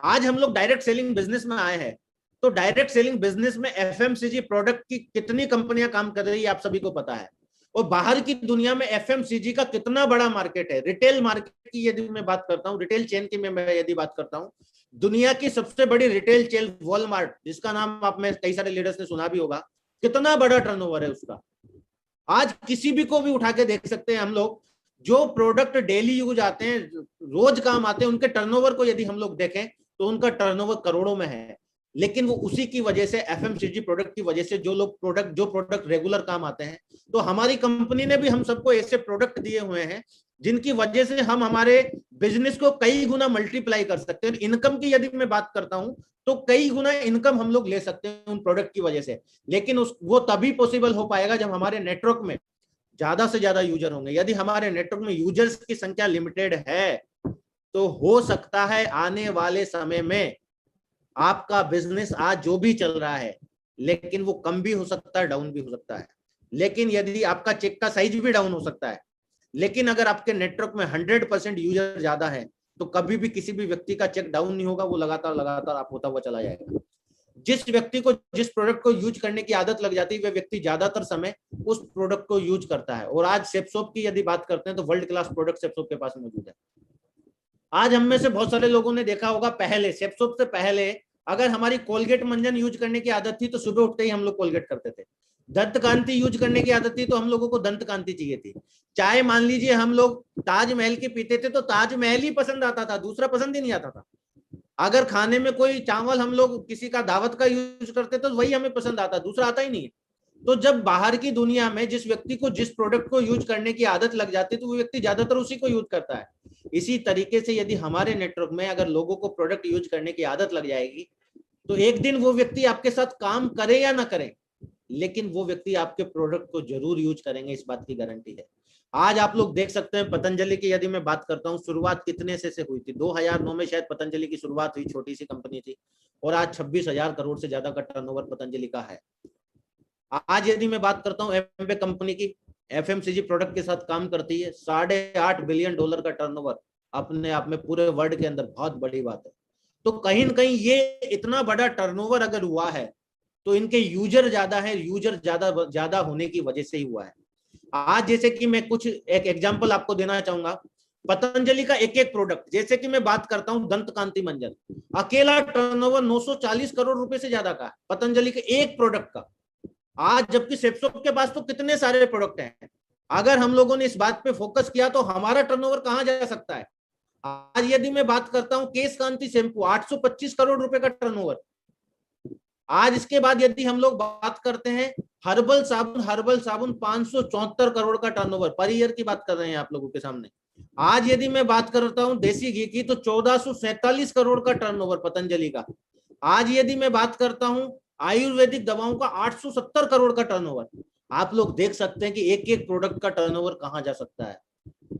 आज हम लोग डायरेक्ट सेलिंग बिजनेस में आए हैं, तो डायरेक्ट सेलिंग बिजनेस में एफएमसीजी प्रोडक्ट की कितनी कंपनियां काम कर रही है आप सभी को पता है। और बाहर की दुनिया में एफएमसीजी का कितना बड़ा मार्केट है। रिटेल मार्केट की यदि मैं बात करता हूं, रिटेल चेन की मैं यदि बात करता हूं, दुनिया की सबसे बड़ी रिटेल चेन वॉलमार्ट, जिसका नाम आप में कई सारे लीडर्स ने सुना भी होगा, कितना बड़ा टर्नओवर है उसका। आज किसी भी को भी उठा के देख सकते हैं हम लोग, जो प्रोडक्ट डेली यूज आते हैं, रोज काम आते हैं, उनके टर्नओवर को यदि हम लोग देखें तो उनका टर्नओवर करोड़ों में है। लेकिन वो उसी की वजह से, एफएमसीजी प्रोडक्ट की वजह से, जो प्रोडक्ट रेगुलर काम आते हैं। तो हमारी कंपनी ने भी हम सबको ऐसे प्रोडक्ट दिए हुए हैं जिनकी वजह से हम हमारे बिजनेस को कई गुना मल्टीप्लाई कर सकते हैं। इनकम की यदि मैं बात करता हूं तो कई गुना इनकम हम लोग ले सकते हैं उन प्रोडक्ट की वजह से। लेकिन वो तभी पॉसिबल हो पाएगा जब हमारे नेटवर्क में ज्यादा से ज्यादा यूजर होंगे। यदि हमारे नेटवर्क में यूजर्स की संख्या लिमिटेड है तो हो सकता है आने वाले समय में आपका बिजनेस आज जो भी चल रहा है, लेकिन वो कम भी हो सकता है, डाउन भी हो सकता है। लेकिन यदि आपका चेक का साइज भी डाउन हो सकता है, लेकिन अगर आपके नेटवर्क में 100% यूजर ज्यादा है तो कभी भी किसी भी व्यक्ति का चेक डाउन नहीं होगा, वो लगातार आप होता हुआ चला जाएगा। जिस व्यक्ति को जिस प्रोडक्ट को यूज करने की आदत लग जाती है, वह व्यक्ति ज्यादातर समय उस प्रोडक्ट को यूज करता है। और आज सेप्सोप की यदि बात करते हैं तो वर्ल्ड क्लास प्रोडक्ट सेप्सोप के पास मौजूद है। आज हम में से बहुत सारे लोगों ने देखा होगा, पहले सेप्सोप से पहले अगर हमारी कोलगेट मंजन यूज करने की आदत थी तो सुबह उठते ही हम लोग कोलगेट करते थे। दंत कांति यूज करने की आदत थी तो हम लोगों को दंत कांति चाहिए थी। चाय मान लीजिए हम लोग ताजमहल की पीते थे तो ताजमहल ही पसंद आता था, दूसरा पसंद ही नहीं आता था। अगर खाने में कोई चावल हम लोग किसी का दावत का यूज करते तो वही हमें पसंद आता, दूसरा आता ही नहीं है। तो जब बाहर की दुनिया में जिस व्यक्ति को जिस प्रोडक्ट को यूज करने की आदत लग जाती है तो वो व्यक्ति ज्यादातर उसी को यूज करता है। इसी तरीके से यदि हमारे नेटवर्क में अगर लोगों को प्रोडक्ट यूज करने की आदत लग जाएगी तो एक दिन वो व्यक्ति आपके साथ काम करे या ना करे, लेकिन वो व्यक्ति आपके प्रोडक्ट को जरूर यूज करेंगे, इस बात की गारंटी है। आज आप लोग देख सकते हैं पतंजलि की यदि मैं बात करता हूं, शुरुआत कितने से हुई थी। 2009 में शायद पतंजलि की शुरुआत हुई, छोटी सी कंपनी थी, और आज 26,000 करोड़ से ज्यादा का टर्नओवर पतंजलि का है। आज यदि मैं बात करता हूँ एमवे कंपनी की, एफएमसीजी प्रोडक्ट के साथ काम करती है, $8.5 बिलियन का टर्नओवर अपने आप में पूरे वर्ल्ड के अंदर बहुत बड़ी बात है। तो कहीं ना कहीं ये इतना बड़ा टर्नओवर अगर हुआ है तो इनके यूजर ज्यादा है, यूजर ज्यादा ज्यादा होने की वजह से ही हुआ है। आज जैसे कि मैं कुछ एक एग्जांपल आपको देना चाहूंगा, पतंजलि का एक एक प्रोडक्ट, जैसे कि मैं बात करता हूं दंत कांति मंजन, अकेला टर्नओवर 940 करोड़ रुपए से ज्यादा का है पतंजलि के एक प्रोडक्ट का। आज जबकि सेप्सोप के पास तो कितने सारे प्रोडक्ट हैं, अगर हम लोगों ने इस बात पे फोकस किया तो हमारा टर्नओवर कहां जा सकता है। आज यदि मैं बात करता हूं केश कांति शैम्पू, 825 करोड़ रुपए का टर्नओवर। आज इसके बाद यदि हम लोग बात करते हैं हर्बल साबुन 574 करोड़ का टर्नओवर पर ईयर की बात कर रहे हैं आप लोगों के सामने। आज यदि मैं बात करता हूं देसी घी की तो 1447 करोड़ का टर्नओवर पतंजलि का। आज यदि मैं बात करता हूं आयुर्वेदिक दवाओं का 870 करोड़ का टर्नओवर। आप लोग देख सकते हैं कि एक एक प्रोडक्ट का टर्नओवर कहां जा सकता है।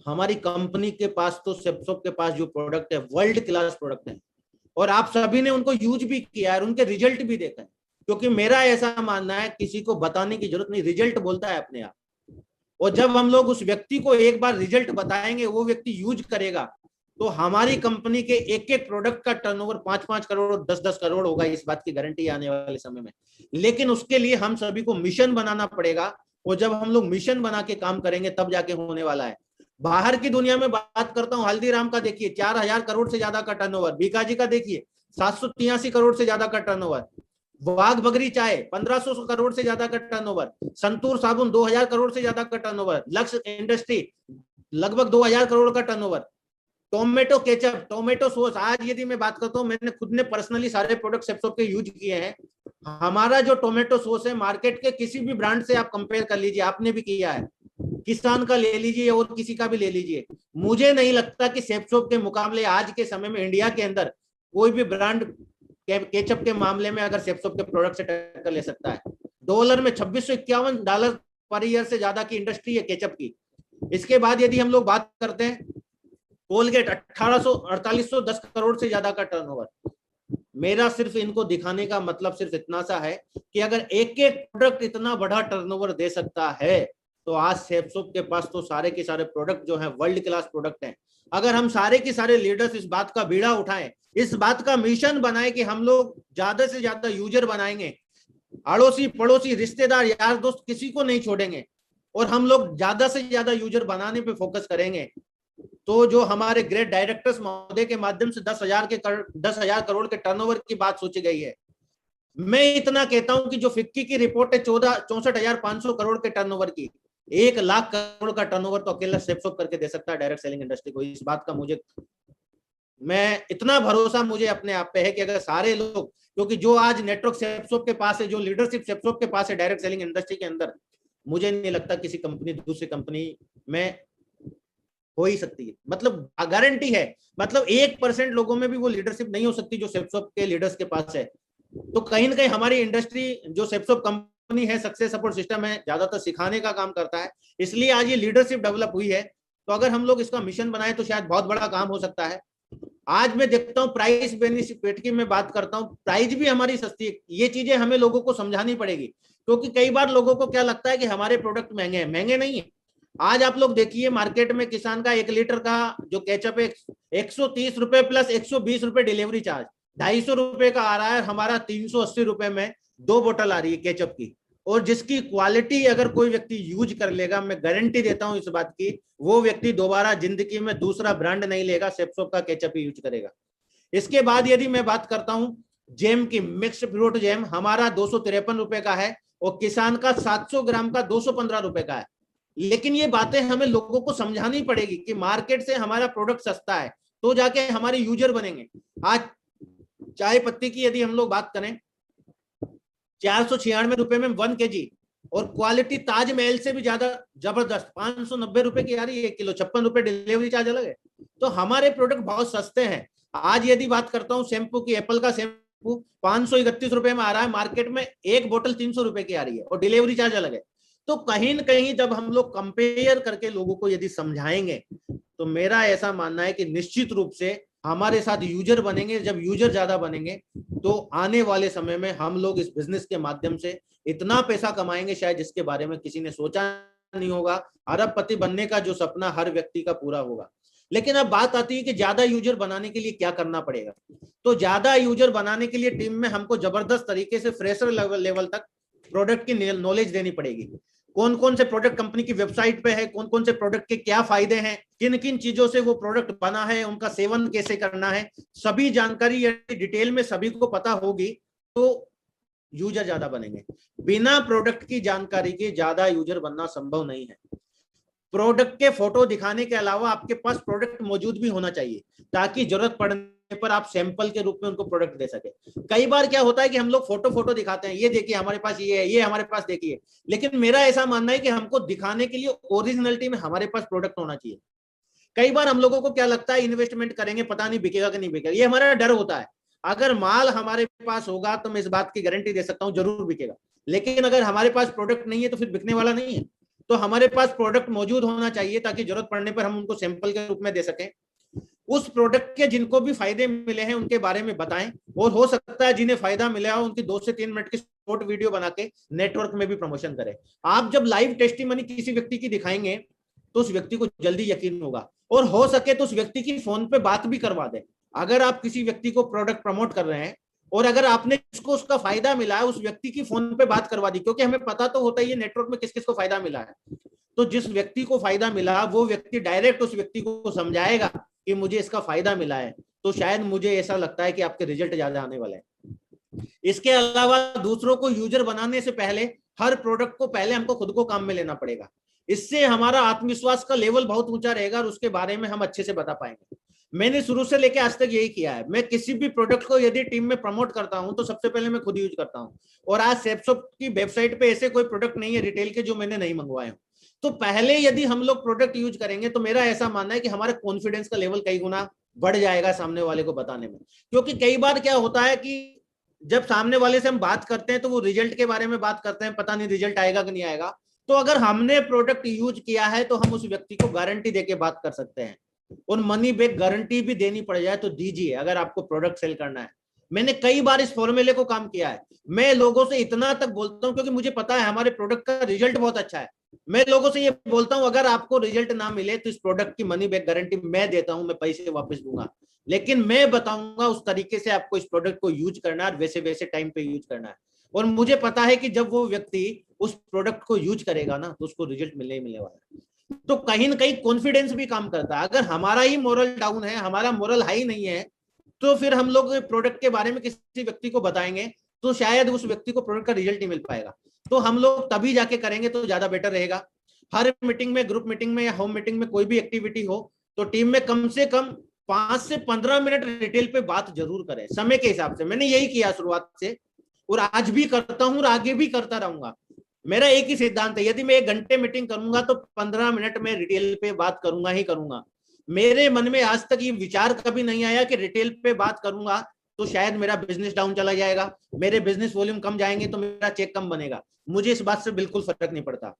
हमारी कंपनी के पास तो सेप्सोप के पास जो प्रोडक्ट है वर्ल्ड क्लास प्रोडक्ट है, और आप सभी ने उनको यूज भी किया है और उनके रिजल्ट भी देखा है। क्योंकि मेरा ऐसा मानना है किसी को बताने की जरूरत नहीं, रिजल्ट बोलता है अपने आप। और जब हम लोग उस व्यक्ति को एक बार रिजल्ट बताएंगे, वो व्यक्ति यूज करेगा, तो हमारी कंपनी के एक एक प्रोडक्ट का टर्नओवर 5-5 करोड़ 10-10 करोड़ होगा, इस बात की गारंटी आने वाले समय में। लेकिन उसके लिए हम सभी को मिशन बनाना पड़ेगा, और जब हम लोग मिशन बना के काम करेंगे तब जाके होने वाला है। बाहर की दुनिया में बात करता हूं, हल्दीराम का देखिए 4000 करोड़ से ज्यादा का टर्नओवर, बीकाजी का देखिए 783 करोड़ से ज्यादा का टर्नओवर, वाघ बगरी चाय 1500 करोड़ से ज्यादा का टर्नओवर, संतूर साबुन 2000 करोड़ से ज्यादा का टर्नओवर, लक्स इंडस्ट्री लगभग 2000 करोड़ का turnover, tomato ketchup, tomato sauce. आज यदि मैं बात करता हूं, मैंने खुद ने पर्सनली सारे प्रोडक्ट सेप्सोप के यूज किए हैं। हमारा जो टोमेटो सॉस है मार्केट के किसी भी ब्रांड से आप कंपेयर कर लीजिए, आपने भी किया है, किसान का ले लीजिए और किसी का भी ले लीजिए, मुझे नहीं लगता कि सेप्सोप के मुकाबले आज के समय में इंडिया के अंदर कोई भी ब्रांड केचप के मामले में अगर सेप्सोप के प्रोडक्ट से टक्कर ले सकता है। डॉलर में $2651 पर ईयर से ज्यादा की इंडस्ट्री है केचप की। इसके बाद यदि हम लोग बात करते हैं कोलगेट, 4810 करोड़ से ज्यादा का टर्नओवर। मेरा सिर्फ इनको दिखाने का मतलब सिर्फ इतना सा है कि अगर एक एक प्रोडक्ट इतना बड़ा टर्नओवर दे सकता है, तो आज सेप्सोप के पास तो सारे के सारे प्रोडक्ट जो हैं वर्ल्ड क्लास प्रोडक्ट हैं। अगर हम सारे के सारे लीडर्स इस बात का बीड़ा उठाएं, इस बात का मिशन बनाए कि हम लोग ज्यादा से ज्यादा यूजर बनाएंगे, अड़ोसी पड़ोसी रिश्तेदार यार दोस्त किसी को नहीं छोड़ेंगे, और हम लोग ज्यादा से ज्यादा यूजर बनाने पे फोकस करेंगे, तो जो हमारे ग्रेट डायरेक्टर्स महोदय के माध्यम से 10,000 करोड़ के टर्नओवर की बात सोची गई है। मैं इतना कहता हूं कि जो फिक्की की रिपोर्ट है 64,500 करोड़ के टर्नओवर की, 1 लाख करोड़ का टर्नओवर तो अकेला सेप्सोप करके दे सकता है डायरेक्ट सेलिंग इंडस्ट्री को। इस बात का मैं इतना भरोसा मुझे अपने आप पे है कि अगर सारे लोग, क्योंकि जो आज नेटवर्क सेप्सोप के पास है, जो लीडरशिप सेप्सोप के पास है डायरेक्ट सेलिंग इंडस्ट्री के अंदर, मुझे नहीं लगता किसी कंपनी दूसरी कंपनी में हो ही सकती है। मतलब गारंटी है, मतलब 1% लोगों में भी वो लीडरशिप नहीं हो सकती जो सेप्सोप के लीडर्स के पास है। तो कहीं ना कहीं हमारी इंडस्ट्री जो सेप्सोप कंपनी है, सक्सेस सपोर्ट सिस्टम है, ज्यादातर सिखाने का काम करता है, इसलिए आज ये लीडरशिप डेवलप हुई है। तो अगर हम लोग इसका मिशन बनाए तो शायद बहुत बड़ा काम हो सकता है। आज मैं देखता हूँ प्राइस बेनिफिट की मैं बात करता हूँ, प्राइस भी हमारी सस्ती है। ये चीजें हमें लोगों को समझानी पड़ेगी, क्योंकि कई बार लोगों को क्या लगता है कि हमारे प्रोडक्ट महंगे हैं। महंगे नहीं है। आज आप लोग देखिए मार्केट में किसान का 1 लीटर का जो केचप है 130 रुपए प्लस 120 रुपए डिलीवरी चार्ज, 250 रुपए का आ रहा है। हमारा 380 रुपए में 2 बोतल आ रही है केचप की, और जिसकी क्वालिटी अगर कोई व्यक्ति यूज कर लेगा, मैं गारंटी देता हूं इस बात की, वो व्यक्ति दोबारा जिंदगी में दूसरा ब्रांड नहीं लेगा, सेप्सोप का केचप ही यूज करेगा। इसके बाद यदि मैं बात करता हूं जेम की, मिक्स्ड फ्रूट जेम हमारा 253 रुपए का है, और किसान का 700 ग्राम का 215 रुपए का है। लेकिन ये बातें हमें लोगों को समझानी पड़ेगी कि मार्केट से हमारा प्रोडक्ट सस्ता है तो जाके हमारे यूजर बनेंगे। आज चाय पत्ती की यदि हम लोग बात करें 496 रुपए में 1 kg, और क्वालिटी ताजमहल से भी ज्यादा जबरदस्त 590 रुपए की आ रही है 1 किलो, 56 रुपए डिलीवरी चार्ज अलग है। तो हमारे प्रोडक्ट बहुत सस्ते हैं। आज यदि बात करता हूँ शैम्पू की, एप्पल का शैम्पू 531 रुपए में आ रहा है, मार्केट में 1 बोतल 300 रुपए की आ रही है, और डिलीवरी चार्ज अलग है। तो कहीं न कहीं जब हम लोग कंपेयर करके लोगों को यदि समझाएंगे, तो मेरा ऐसा मानना है कि निश्चित रूप से हमारे साथ यूजर बनेंगे। जब यूजर ज्यादा बनेंगे तो आने वाले समय में हम लोग इस बिजनेस के माध्यम से इतना पैसा कमाएंगे शायद जिसके बारे में किसी ने सोचा नहीं होगा। अरबपति बनने का जो सपना हर व्यक्ति का पूरा होगा। लेकिन अब बात आती है कि ज्यादा यूजर बनाने के लिए क्या करना पड़ेगा। तो ज्यादा यूजर बनाने के लिए टीम में हमको जबरदस्त तरीके से फ्रेशर लेवल तक प्रोडक्ट की नॉलेज देनी पड़ेगी। कौन कौन से प्रोडक्ट कंपनी की वेबसाइट पे है, कौन कौन से प्रोडक्ट के क्या फायदे हैं, किन किन चीजों से वो प्रोडक्ट बना है, उनका सेवन कैसे करना है, सभी जानकारी यदि डिटेल में सभी को पता होगी तो यूजर ज्यादा बनेंगे। बिना प्रोडक्ट की जानकारी के ज्यादा यूजर बनना संभव नहीं है। प्रोडक्ट के फोटो दिखाने के अलावा आपके पास प्रोडक्ट मौजूद भी होना चाहिए ताकि जरूरत पड़ने पर आप सैंपल के रूप में उनको प्रोडक्ट दे सके। कई बार क्या होता है कि हम लोग फोटो दिखाते हैं, ये देखिए हमारे पास ये है, ये हमारे पास देखिए, लेकिन मेरा ऐसा मानना है कि हमको दिखाने के लिए ओरिजिनलिटी में हमारे पास प्रोडक्ट होना चाहिए। कई बार हम लोगों को क्या लगता है इन्वेस्टमेंट करेंगे पता नहीं बिकेगा कि नहीं बिकेगा, ये हमारा डर होता है। अगर माल हमारे पास होगा तो मैं इस बात की गारंटी दे सकता हूं जरूर बिकेगा। लेकिन अगर हमारे पास प्रोडक्ट नहीं है तो फिर बिकने वाला नहीं है। तो हमारे पास प्रोडक्ट मौजूद होना चाहिए ताकि जरूरत पड़ने पर हम उनको सैंपल के रूप में दे सकें। उस प्रोडक्ट के जिनको भी फायदे मिले हैं उनके बारे में बताएं, और हो सकता है जिन्हें फायदा मिला हो उनकी 2 से 3 मिनट की शॉर्ट वीडियो बना के नेटवर्क में भी प्रमोशन करें। आप जब लाइव टेस्टिमनी किसी व्यक्ति की दिखाएंगे तो उस व्यक्ति को जल्दी यकीन होगा, और हो सके तो उस व्यक्ति की फोन पे बात भी करवा दें। अगर आप किसी व्यक्ति को प्रोडक्ट प्रमोट कर रहे हैं और अगर आपने जिसको उसका फायदा मिला है उस व्यक्ति की फोन पे बात करवा दी, क्योंकि हमें पता तो होता ही है नेटवर्क में किस किस को फायदा मिला है। तो जिस व्यक्ति को फायदा मिला वो व्यक्ति डायरेक्ट उस व्यक्ति को समझाएगा कि मुझे इसका फायदा मिला है, तो शायद मुझे ऐसा लगता है कि आपके रिजल्ट ज्यादा आने वाले हैं। इसके अलावा दूसरों को यूजर बनाने से पहले हर प्रोडक्ट को पहले हमको खुद को काम में लेना पड़ेगा। इससे हमारा आत्मविश्वास का लेवल बहुत ऊंचा रहेगा और उसके बारे में हम अच्छे से बता पाएंगे। मैंने शुरू से लेकर आज तक यही किया है। मैं किसी भी प्रोडक्ट को यदि टीम में प्रमोट करता हूं तो सबसे पहले मैं खुद यूज करता हूं। और आज सेप्सोप की वेबसाइट पे ऐसे कोई प्रोडक्ट नहीं है रिटेल के जो मैंने नहीं मंगवाए हो। तो पहले यदि हम लोग प्रोडक्ट यूज करेंगे तो मेरा ऐसा मानना है कि हमारा कॉन्फिडेंस का लेवल कई गुना बढ़ जाएगा सामने वाले को बताने में। क्योंकि कई बार क्या होता है कि जब सामने वाले से हम बात करते हैं तो वो रिजल्ट के बारे में बात करते हैं, पता नहीं रिजल्ट आएगा कि नहीं आएगा। तो अगर हमने प्रोडक्ट यूज किया है तो हम उस व्यक्ति को गारंटी देके बात कर सकते हैं, और मनी बैक गारंटी भी देनी पड़ जाए तो दीजिए अगर आपको प्रोडक्ट सेल करना है। मैंने कई बार इस फॉर्मूले को काम किया है। मैं लोगों से इतना तक बोलता हूं क्योंकि मुझे पता है हमारे प्रोडक्ट का रिजल्ट बहुत अच्छा है। मैं लोगों से ये बोलता हूं अगर आपको रिजल्ट ना मिले तो इस प्रोडक्ट की मनी बैक गारंटी मैं देता हूं, मैं पैसे वापस दूंगा, लेकिन मैं बताऊंगा उस तरीके से आपको इस प्रोडक्ट को यूज करना है, वैसे वैसे टाइम पे यूज करना है। और मुझे पता है कि जब वो व्यक्ति उस प्रोडक्ट को यूज करेगा ना तो उसको रिजल्ट मिलने ही मिलने वाला है। तो कहीं ना कहीं कॉन्फिडेंस भी काम करता है। अगर हमारा ही मोरल डाउन है, हमारा मोरल हाई नहीं है, तो फिर हम लोग प्रोडक्ट के बारे में किसी व्यक्ति को बताएंगे तो शायद उस व्यक्ति को प्रोडक्ट का रिजल्ट नहीं मिल पाएगा। तो हम लोग तभी जाके करेंगे तो ज्यादा बेटर रहेगा। हर मीटिंग में, ग्रुप मीटिंग में या होम मीटिंग में कोई भी एक्टिविटी हो तो टीम में कम से कम 5 से 15 मिनट रिटेल पे बात जरूर करें समय के हिसाब से। मैंने यही किया शुरुआत से और आज भी करता हूं और आगे भी करता रहूंगा। मेरा एक ही सिद्धांत है, यदि मैं 1 घंटे मीटिंग करूंगा तो 15 मिनट में रिटेल पे बात करूंगा ही करूंगा। मेरे मन में आज तक ये विचार कभी नहीं आया कि रिटेल पे बात करूंगा तो शायद मेरा बिजनेस डाउन चला जाएगा, मेरे बिजनेस वॉल्यूम कम जाएंगे तो मेरा चेक कम बनेगा। मुझे इस बात से बिल्कुल फर्क नहीं पड़ता।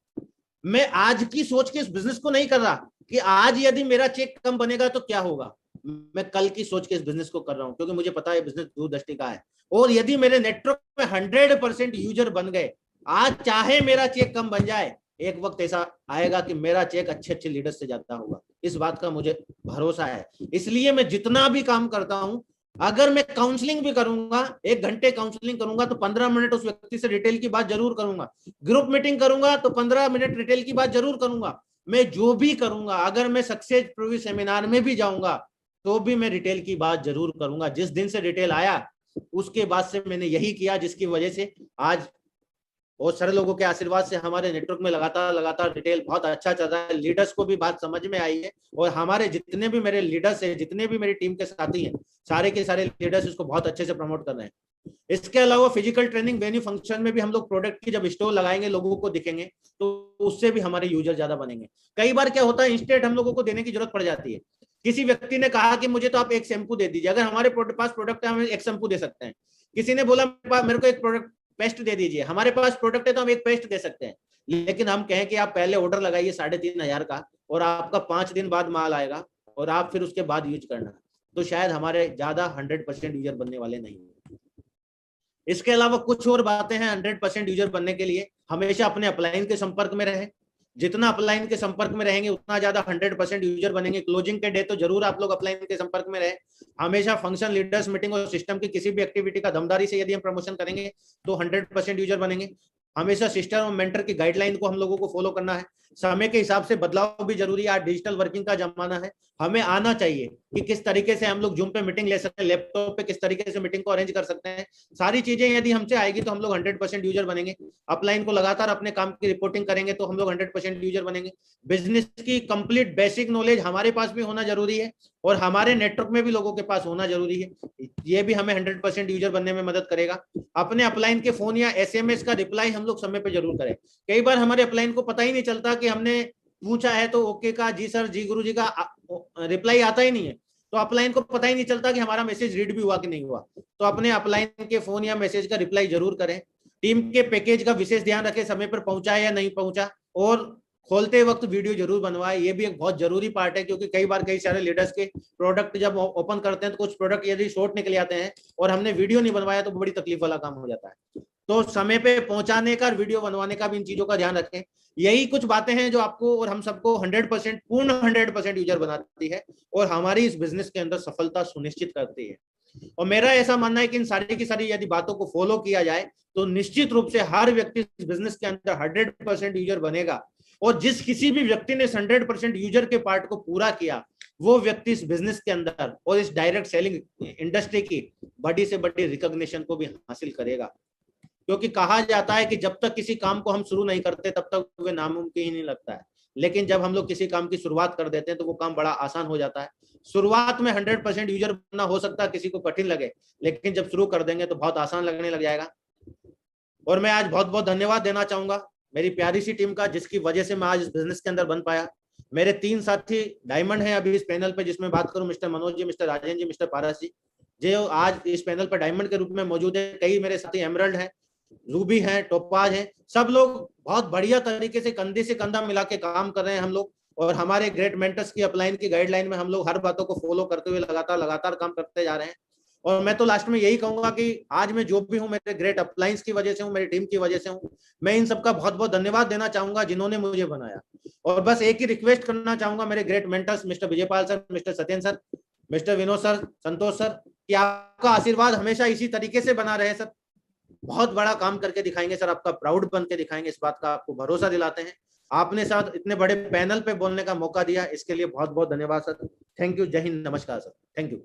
मैं आज की सोच के इस बिजनेस को नहीं कर रहा कि आज यदि मेरा चेक कम बनेगा तो क्या होगा। मैं कल की सोच के इस बिजनेस को कर रहा हूं क्योंकि मुझे पता है बिजनेस दूरदृष्टि का है। और यदि मेरे नेटवर्क में 100% यूजर बन गए, आज चाहे मेरा चेक कम बन जाए, एक वक्त ऐसा आएगा कि मेरा चेक अच्छे अच्छे लीडर से जाता होगा। इस बात का मुझे भरोसा है। इसलिए मैं जितना भी काम करता हूं, अगर मैं काउंसलिंग भी करूंगा, 1 घंटे काउंसलिंग करूंगा तो 15 मिनट उस व्यक्ति से डिटेल की बात जरूर करूंगा। ग्रुप मीटिंग करूंगा तो 15 मिनट डिटेल की बात जरूर करूंगा। मैं जो भी करूंगा, अगर मैं सक्सेस प्रूव सेमिनार में भी जाऊंगा तो भी मैं डिटेल की बात जरूर करूंगा। जिस दिन से डिटेल आया उसके बाद से मैंने यही किया, जिसकी वजह से आज बहुत सारे लोगों के आशीर्वाद से हमारे नेटवर्क में लगातार डिटेल बहुत अच्छा चल रहा है। लीडर्स को भी बात समझ में आई है और हमारे जितने भी मेरे लीडर्स हैं, जितने भी मेरी टीम के साथी हैं, सारे के सारे लीडर्स इसको बहुत अच्छे से प्रमोट कर रहे हैं। इसके अलावा फिजिकल ट्रेनिंग वेन्यू फंक्शन में भी हम लोग प्रोडक्ट की जब स्टोर लगाएंगे, लोगों को दिखेंगे तो उससे भी हमारे यूजर ज्यादा बनेंगे। कई बार क्या होता है, इंस्टेंट हम लोगों को देने की जरूरत पड़ जाती है। किसी व्यक्ति ने कहा कि मुझे तो आप एक शैम्पू दे दीजिए, अगर हमारे पास प्रोडक्ट है हम एक शैम्पू दे सकते हैं। किसी ने बोला मेरे को एक प्रोडक्ट पेस्ट दे दीजिए, हमारे पास प्रोडक्ट है तो हम एक पेस्ट दे सकते हैं। लेकिन हम कहें कि आप पहले ऑर्डर लगाइए 3,500 का और आपका 5 दिन बाद माल आएगा और आप फिर उसके बाद यूज करना। तो शायद हमारे ज्यादा 100% यूजर बनने वाले नहीं है। इसके अलावा कुछ और बातें हैं 100% यूजर बनने के लिए। हमेशा अपने अपलाइन के संपर्क में रहें, जितना अपलाइन के संपर्क में रहेंगे उतना ज्यादा 100% यूजर बनेंगे। क्लोजिंग के डे तो जरूर आप लोग अपलाइन के संपर्क में रहे। हमेशा फंक्शन, लीडर्स मीटिंग और सिस्टम की किसी भी एक्टिविटी का दमदारी से यदि हम प्रमोशन करेंगे तो 100% यूजर बनेंगे। हमेशा सिस्टर और मेंटर की गाइडलाइन को हम लोगों को फॉलो करना है। समय के हिसाब से बदलाव भी जरूरी है। आज डिजिटल वर्किंग का जमाना है, हमें आना चाहिए कि किस तरीके से हम लोग जूम पे मीटिंग ले सकते हैं, लैपटॉप पे किस तरीके से मीटिंग को अरेंज कर सकते हैं। सारी चीजें यदि हमसे आएगी तो हम लोग 100% यूजर बनेंगे। अपलाइन को लगातार अपने काम की रिपोर्टिंग करेंगे तो हम लोग 100% यूजर बनेंगे। बिजनेस की कंप्लीट बेसिक नॉलेज हमारे पास भी होना जरूरी है और हमारे नेटवर्क में भी लोगों के पास होना जरूरी है। ये भी हमें 100% यूजर बनने में मदद करेगा। अपने अपलाइन के फोन या एसएमएस का रिप्लाई हम लोग समय पे जरूर करें। कई बार हमारे अपलाइन को पता ही नहीं चलता कि हमने पूछा है तो ओके का, जी सर, जी गुरु जी का रिप्लाई आता ही नहीं है, तो अपलाइन को पता ही नहीं चलता कि हमारा मैसेज रीड भी हुआ कि नहीं हुआ। तो अपने अपलाइन के फोन या मैसेज का रिप्लाई जरूर करें। टीम के पैकेज का विशेष ध्यान रखें, समय पर पहुंचा या नहीं पहुंचा, और खोलते वक्त वीडियो जरूर बनवाए। ये भी एक बहुत जरूरी पार्ट है, क्योंकि कई बार कई सारे लीडर्स के प्रोडक्ट जब ओपन करते हैं तो कुछ प्रोडक्ट यदि शॉर्ट निकल आते हैं और हमने वीडियो नहीं बनवाया तो बड़ी तकलीफ वाला काम हो जाता है। तो समय पे पहुंचाने का, वीडियो बनवाने का भी इन चीजों का ध्यान रखें। यही कुछ बातें हैं जो आपको और हम सबको 100% पूर्ण 100% यूजर बनाती है और हमारी इस बिजनेस के अंदर सफलता सुनिश्चित करती है। और मेरा ऐसा मानना है कि इन सारी की सारी यदि बातों को फॉलो किया जाए तो निश्चित रूप से हर व्यक्ति इस बिजनेस के अंदर 100% यूजर बनेगा। और जिस किसी भी व्यक्ति ने 100% यूजर के पार्ट को पूरा किया, वो व्यक्ति इस बिजनेस के अंदर और इस डायरेक्ट सेलिंग इंडस्ट्री की बड़ी से बड़ी रिकॉग्निशन को भी हासिल करेगा। क्योंकि कहा जाता है कि जब तक किसी काम को हम शुरू नहीं करते तब तक वे नामुमकिन ही नहीं लगता है, लेकिन जब हम लोग किसी काम की शुरुआत कर देते हैं तो वो काम बड़ा आसान हो जाता है। शुरुआत में 100% यूजर बनना हो सकता है किसी को कठिन लगे, लेकिन जब शुरू कर देंगे तो बहुत आसान लगने लग जाएगा। और मैं आज बहुत बहुत धन्यवाद देना चाहूंगा मेरी प्यारी सी टीम का, जिसकी वजह से मैं आज इस बिजनेस के अंदर बन पाया। मेरे 3 साथी डायमंड हैं अभी इस पैनल पे, जिसमें बात करूं मिस्टर मनोज जी, मिस्टर राजेंद्र जी, मिस्टर पारस जी, जो आज इस पैनल पर डायमंड के रूप में मौजूद है। कई मेरे साथी एमरल्ड हैं, रूबी है, टोपाज है। सब लोग बहुत बढ़िया तरीके से कंधे से कंधा मिला के काम कर रहे हैं हम लोग। और हमारे ग्रेट मेंटर्स की अपलाइन की गाइडलाइन में हम लोग हर बातों को फॉलो करते हुए लगातार काम करते जा रहे हैं। और मैं तो लास्ट में यही कहूंगा कि आज मैं जो भी हूँ मेरे ग्रेट अपलाइंस की वजह से हूँ, मेरी टीम की वजह से हूँ। मैं इन सबका बहुत बहुत धन्यवाद देना चाहूंगा जिन्होंने मुझे बनाया। और बस एक ही रिक्वेस्ट करना चाहूंगा मेरे great mentors mister Vijaypal sir, mister Satyendra sir, mister Vinod sir, Santosh sir, कि आपका आशीर्वाद हमेशा इसी तरीके से बना रहे सर। बहुत बड़ा काम करके दिखाएंगे सर, आपका प्राउड बन के दिखाएंगे, इस बात का आपको भरोसा दिलाते हैं। आपने साथ इतने बड़े पैनल पे बोलने का मौका दिया, इसके लिए बहुत बहुत धन्यवाद सर। Thank you. जय हिंद, नमस्कार सर। Thank you.